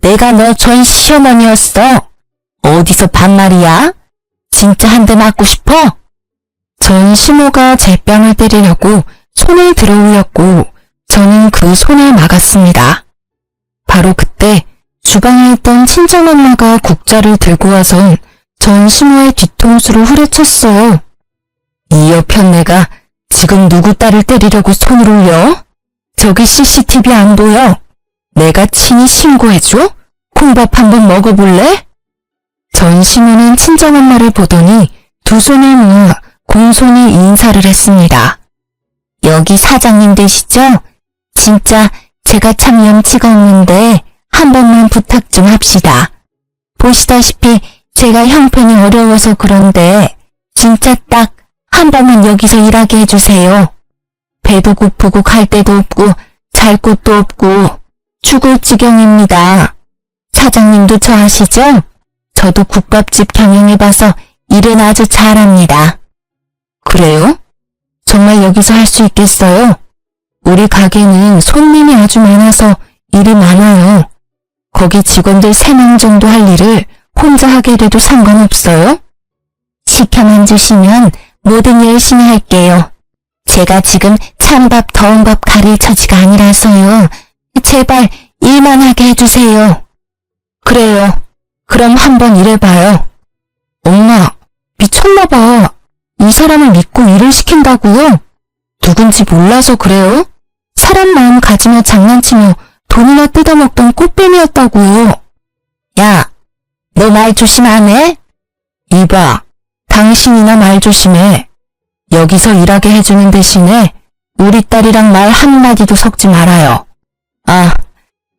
내가 너 전 시어머니였어. 어디서 반말이야? 진짜 한 대 맞고 싶어? 전 시모가 제 뺨을 때리려고 손을 들어 올렸고 저는 그 손을 막았습니다. 바로 그때 주방에 있던 친정엄마가 국자를 들고 와선 전 시모의 뒤통수를 후려쳤어요. 이 여편네가 지금 누구 딸을 때리려고 손을 올려? 저기 CCTV 안 보여? 내가 친히 신고해줘? 콩밥 한번 먹어볼래? 전 시모는 친정엄마를 보더니 두 손을 모아 공손히 인사를 했습니다. 여기 사장님 되시죠? 진짜 제가 참 염치가 없는데 한 번만 부탁 좀 합시다. 보시다시피 제가 형편이 어려워서 그런데 진짜 딱 한 번만 여기서 일하게 해주세요. 배도 고프고 갈 데도 없고 잘 곳도 없고 죽을 지경입니다. 사장님도 저 아시죠? 저도 국밥집 경영해봐서 일은 아주 잘합니다. 그래요? 정말 여기서 할 수 있겠어요? 우리 가게는 손님이 아주 많아서 일이 많아요. 거기 직원들 3명 정도 할 일을 혼자 하게 돼도 상관없어요? 시켜만 주시면 뭐든 열심히 할게요. 제가 지금 찬밥 더운 밥 가릴 처지가 아니라서요. 제발 일만 하게 해주세요. 그래요. 그럼 한번 일해봐요. 엄마, 미쳤나봐. 이 사람을 믿고 일을 시킨다고요? 누군지 몰라서 그래요? 사람 마음 가지며 장난치며 돈이나 뜯어먹던 꽃뱀이었다고요. 야, 너 말 조심 안 해? 이봐, 당신이나 말 조심해. 여기서 일하게 해주는 대신에 우리 딸이랑 말 한마디도 섞지 말아요. 아,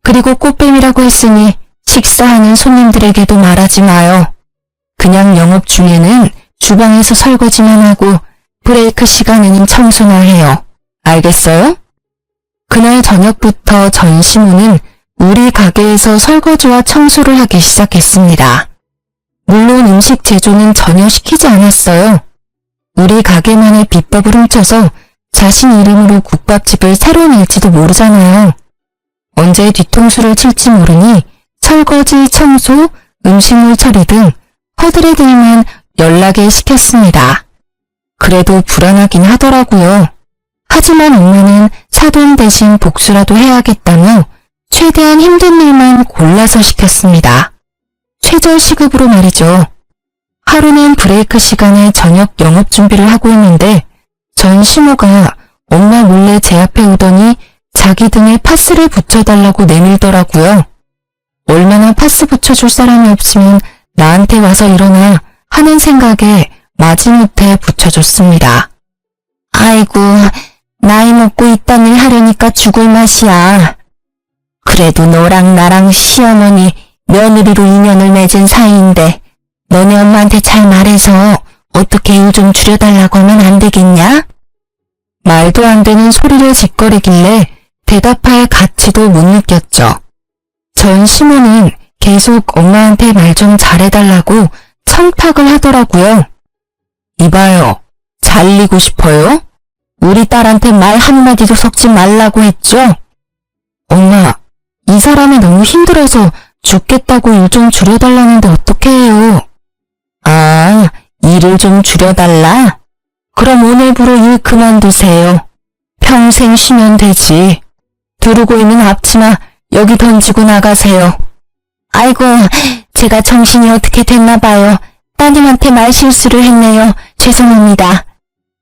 그리고 꽃뱀이라고 했으니 식사하는 손님들에게도 말하지 마요. 그냥 영업 중에는 주방에서 설거지만 하고 브레이크 시간에는 청소나 해요. 알겠어요? 그날 저녁부터 전 시모는 우리 가게에서 설거지와 청소를 하기 시작했습니다. 물론 음식 제조는 전혀 시키지 않았어요. 우리 가게만의 비법을 훔쳐서 자신 이름으로 국밥집을 새로 낼지도 모르잖아요. 언제 뒤통수를 칠지 모르니 설거지, 청소, 음식물 처리 등 허들의 일만 연락에 시켰습니다. 그래도 불안하긴 하더라고요. 하지만 엄마는 사돈 대신 복수라도 해야겠다며 최대한 힘든 일만 골라서 시켰습니다. 최저 시급으로 말이죠. 하루는 브레이크 시간에 저녁 영업 준비를 하고 있는데 전 시모가 엄마 몰래 제 앞에 오더니 자기 등에 파스를 붙여달라고 내밀더라고요. 얼마나 파스 붙여줄 사람이 없으면 나한테 와서 일어나 하는 생각에 마지못해 붙여줬습니다. 아이고, 나이 먹고 이딴 일 하려니까 죽을 맛이야. 그래도 너랑 나랑 시어머니 며느리로 인연을 맺은 사이인데 너네 엄마한테 잘 말해서 어떻게 일 좀 줄여달라고 하면 안 되겠냐? 말도 안 되는 소리를 짓거리길래 대답할 가치도 못 느꼈죠. 전 시모는 계속 엄마한테 말 좀 잘해달라고 청탁을 하더라고요. 이봐요, 잘리고 싶어요? 우리 딸한테 말 한마디도 섞지 말라고 했죠? 엄마, 이 사람이 너무 힘들어서 죽겠다고 일 좀 줄여달라는데 어떻게 해요? 아, 일을 좀 줄여달라? 그럼 오늘부로 일 그만두세요. 평생 쉬면 되지. 두르고 있는 앞치마 여기 던지고 나가세요. 아이고, 제가 정신이 어떻게 됐나 봐요. 따님한테 말 실수를 했네요. 죄송합니다.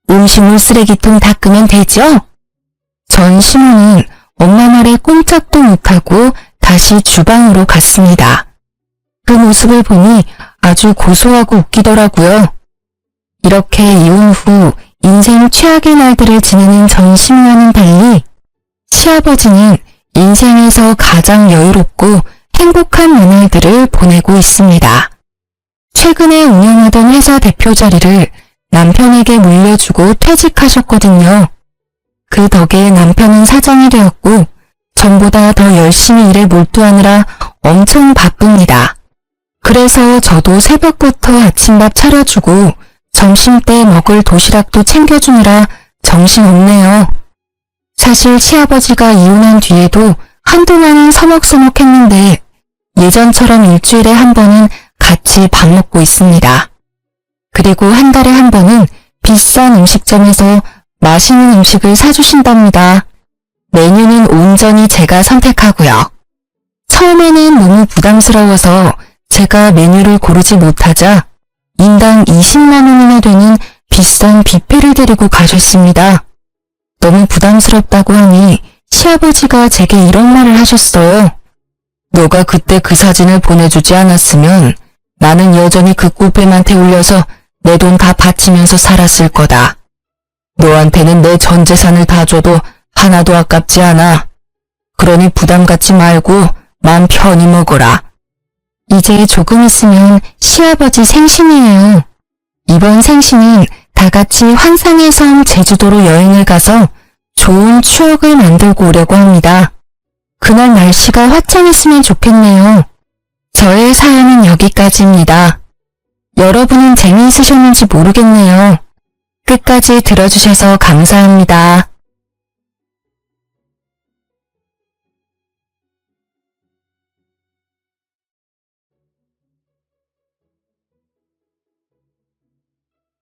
음식물 쓰레기통 닦으면 되죠? 전 시모는 엄마 말에 꼼짝도 못하고 다시 주방으로 갔습니다. 그 모습을 보니 아주 고소하고 웃기더라고요. 이렇게 이혼 후 인생 최악의 날들을 지내는 전 시모와는 달리 시아버지는 인생에서 가장 여유롭고 행복한 나날들을 보내고 있습니다. 최근에 운영하던 회사 대표 자리를 남편에게 물려주고 퇴직하셨거든요. 그 덕에 남편은 사장이 되었고 전보다 더 열심히 일에 몰두하느라 엄청 바쁩니다. 그래서 저도 새벽부터 아침밥 차려주고 점심때 먹을 도시락도 챙겨주느라 정신없네요. 사실 시아버지가 이혼한 뒤에도 한동안은 서먹서먹했는데 예전처럼 일주일에 한 번은 같이 밥 먹고 있습니다. 그리고 한 달에 한 번은 비싼 음식점에서 맛있는 음식을 사주신답니다. 메뉴는 온전히 제가 선택하고요. 처음에는 너무 부담스러워서 제가 메뉴를 고르지 못하자 인당 20만 원이나 되는 비싼 뷔페를 데리고 가셨습니다. 너무 부담스럽다고 하니 시아버지가 제게 이런 말을 하셨어요. 너가 그때 그 사진을 보내주지 않았으면 나는 여전히 그 꿀배만 태울려서 내 돈 다 바치면서 살았을 거다. 너한테는 내 전 재산을 다 줘도 하나도 아깝지 않아. 그러니 부담 갖지 말고 마음 편히 먹어라. 이제 조금 있으면 시아버지 생신이에요. 이번 생신은 다 같이 환상의 섬 제주도로 여행을 가서 좋은 추억을 만들고 오려고 합니다. 그날 날씨가 화창했으면 좋겠네요. 저의 사연은 여기까지입니다. 여러분은 재미있으셨는지 모르겠네요. 끝까지 들어주셔서 감사합니다.